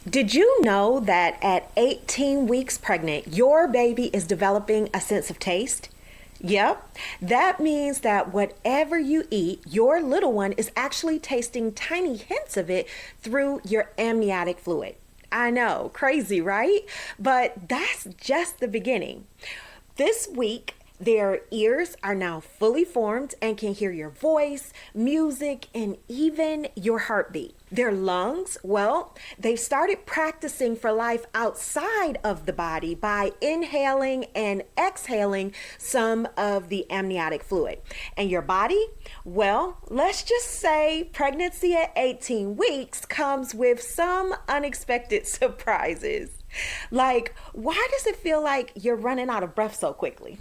Did you know that at 18 weeks pregnant, your baby is developing a sense of taste? Yep, that means that whatever you eat, your little one is actually tasting tiny hints of it through your amniotic fluid. I know, crazy, right? But that's just the beginning. This week, their ears are now fully formed and can hear your voice, music, and even your heartbeat. Their lungs, well, they've started practicing for life outside of the body by inhaling and exhaling some of the amniotic fluid. And your body, well, let's just say pregnancy at 18 weeks comes with some unexpected surprises. Like, why does it feel like you're running out of breath so quickly?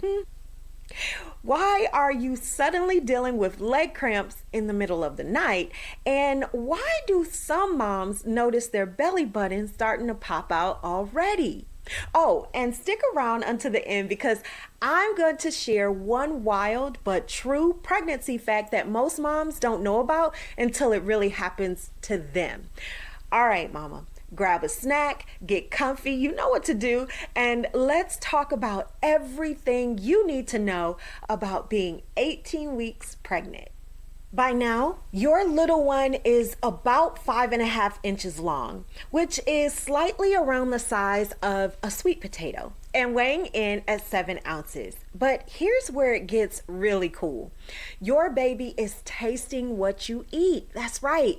Why are you suddenly dealing with leg cramps in the middle of the night? And why do some moms notice their belly button starting to pop out already? Oh, and stick around until the end because I'm going to share one wild but true pregnancy fact that most moms don't know about until it really happens to them. All right, mama. Grab a snack, get comfy, you know what to do, and let's talk about everything you need to know about being 18 weeks pregnant. By now, your little one is about 5.5 inches long, which is slightly around the size of a sweet potato and weighing in at 7 ounces. But here's where it gets really cool. Your baby is tasting what you eat. That's right.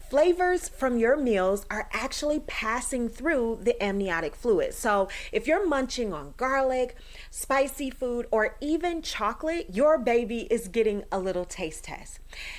Flavors from your meals are actually passing through the amniotic fluid. So if you're munching on garlic, spicy food, or even chocolate, your baby is getting a little taste test.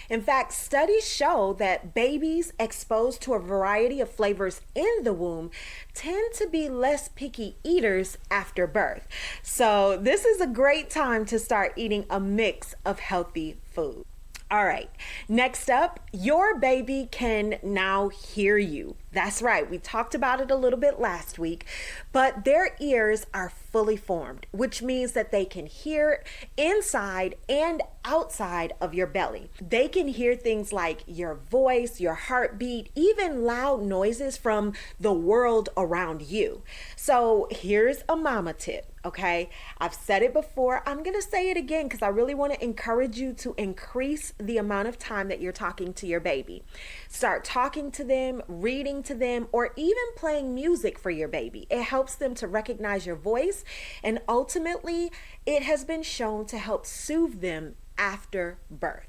In fact, studies show that babies exposed to a variety of flavors in the womb tend to be less picky eaters after birth. So this is a great time to start eating a mix of healthy food. All right, next up, your baby can now hear you. That's right, we talked about it a little bit last week, but their ears are fully formed, which means that they can hear inside and outside of your belly. They can hear things like your voice, your heartbeat, even loud noises from the world around you. So here's a mama tip. Okay, I've said it before. I'm going to say it again because I really want to encourage you to increase the amount of time that you're talking to your baby. Start talking to them, reading to them, or even playing music for your baby. It helps them to recognize your voice, and ultimately, it has been shown to help soothe them after birth.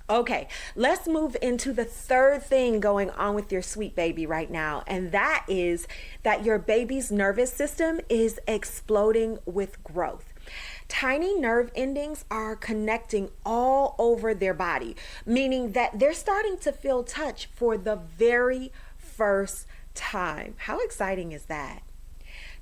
Okay, let's move into the third thing going on with your sweet baby right now, and that is that your baby's nervous system is exploding with growth. Tiny nerve endings are connecting all over their body, meaning that they're starting to feel touch for the very first time. How exciting is that?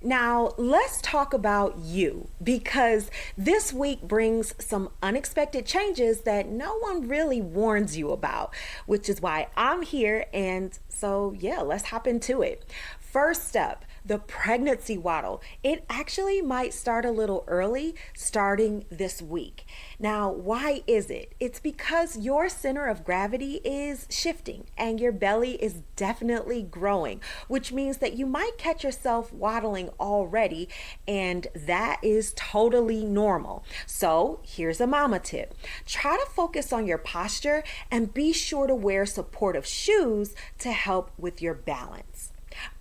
Now, let's talk about you because this week brings some unexpected changes that no one really warns you about, which is why I'm here. And so, yeah, let's hop into it. First up, the pregnancy waddle. It actually might start a little early, starting this week. Now, why is it? It's because your center of gravity is shifting and your belly is definitely growing, which means that you might catch yourself waddling already, and that is totally normal. So here's a mama tip. Try to focus on your posture and be sure to wear supportive shoes to help with your balance.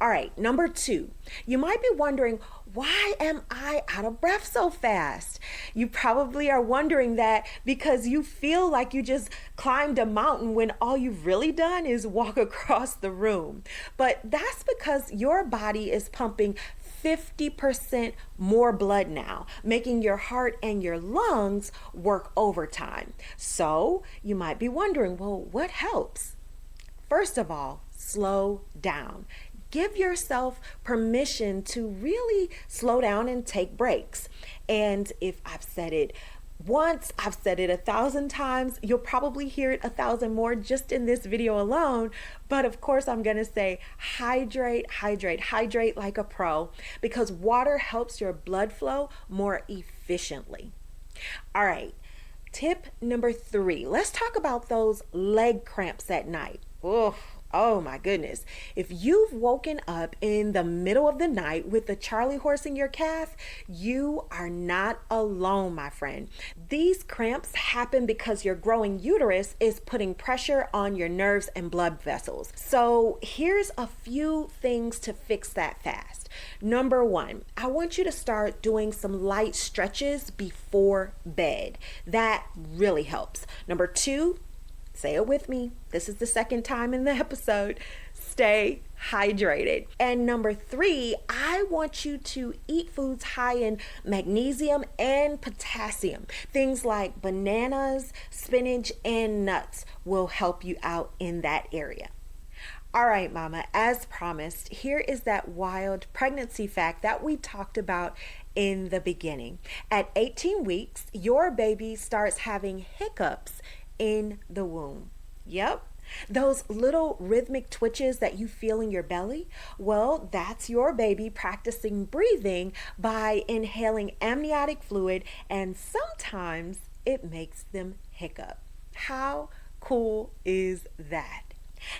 All right, number 2, you might be wondering, why am I out of breath so fast? You probably are wondering that because you feel like you just climbed a mountain when all you've really done is walk across the room. But that's because your body is pumping 50% more blood now, making your heart and your lungs work overtime. So you might be wondering, well, what helps? First of all, slow down. Give yourself permission to really slow down and take breaks. And if I've said it once, I've said it 1,000 times, you'll probably hear it 1,000 more just in this video alone. But of course, I'm going to say hydrate, hydrate, hydrate like a pro because water helps your blood flow more efficiently. All right, tip number 3. Let's talk about those leg cramps at night. Ugh. Oh my goodness. If you've woken up in the middle of the night with the Charlie horse in your calf, you are not alone, my friend. These cramps happen because your growing uterus is putting pressure on your nerves and blood vessels. So here's a few things to fix that fast. Number one, I want you to start doing some light stretches before bed. That really helps. Number two, say it with me. This is the second time in the episode. Stay hydrated. And number three, I want you to eat foods high in magnesium and potassium. Things like bananas, spinach, and nuts will help you out in that area. All right, mama, as promised, here is that wild pregnancy fact that we talked about in the beginning. At 18 weeks, your baby starts having hiccups in the womb. Yep. Those little rhythmic twitches that you feel in your belly, well, that's your baby practicing breathing by inhaling amniotic fluid, and sometimes it makes them hiccup. How cool is that?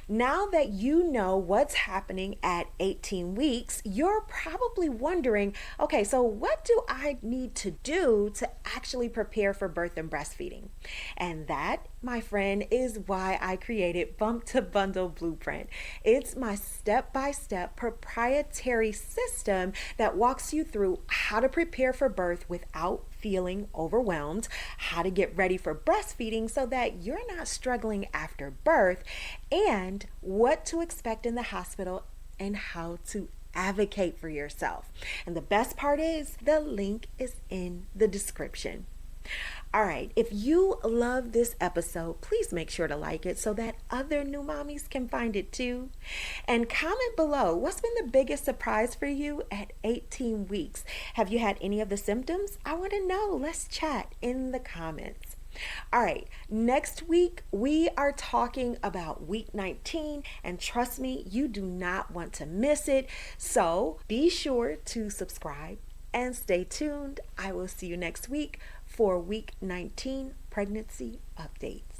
Now that you know what's happening at 18 weeks, you're probably wondering, okay, so what do I need to do to actually prepare for birth and breastfeeding? And that, my friend, is why I created Bump to Bundle Blueprint. It's my step-by-step proprietary system that walks you through how to prepare for birth without feeling overwhelmed, how to get ready for breastfeeding so that you're not struggling after birth, and what to expect in the hospital and how to advocate for yourself. And the best part is the link is in the description. All right, if you love this episode, please make sure to like it so that other new mommies can find it too. And comment below, what's been the biggest surprise for you at 18 weeks? Have you had any of the symptoms? I want to know. Let's chat in the comments. All right, next week we are talking about week 19, and trust me, you do not want to miss it. So be sure to subscribe and stay tuned. I will see you next week for week 19 pregnancy updates.